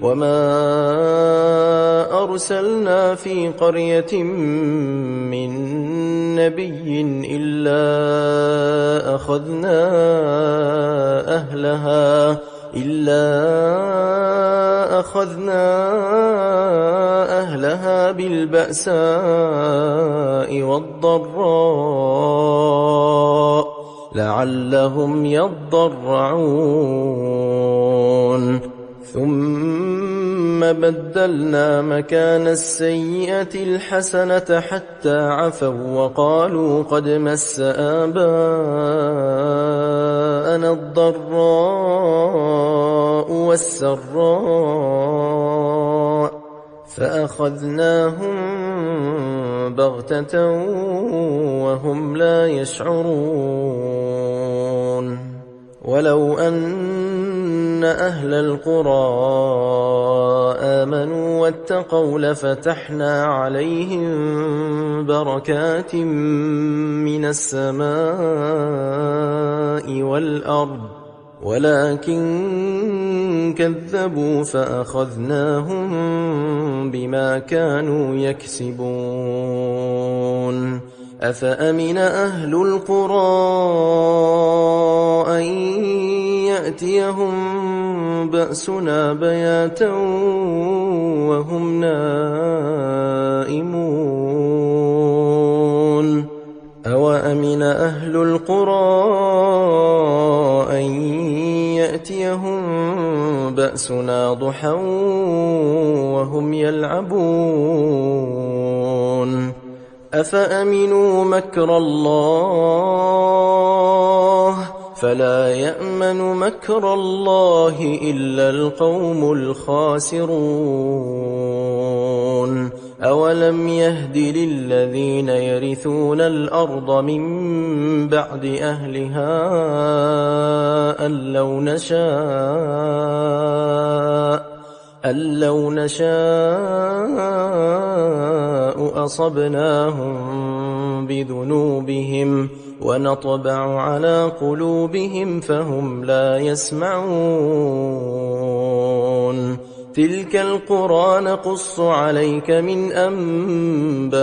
وما أرسلنا في قرية من نبي إلا أخذنا أهلها بالبأساء والضراء لعلهم يضرعون ثم بدلنا مكان السيئة الحسنة حتى عفوا وقالوا قد مس آباءنا الضراء والسراء فأخذناهم بغتة وهم لا يشعرون ولو أن أهل القرى آمنوا واتقوا لفتحنا عليهم بركات من السماء والأرض ولكن كذبوا فأخذناهم بما كانوا يكسبون أفأمن أهل القرى أن يأتيهم بأسنا بياتا وهم نائمون أوأمن أهل القرى أن يأتيهم بأسنا ضحى وهم يلعبون أفأمنوا مكر الله فلا يأمن مكر الله إلا القوم الخاسرون أولم يهد للذين يرثون الأرض من بعد أهلها أن لو نشاء أصبناهم بذنوبهم ونطبع على قلوبهم فهم لا يسمعون تلك القرى نقص عليك من أنباء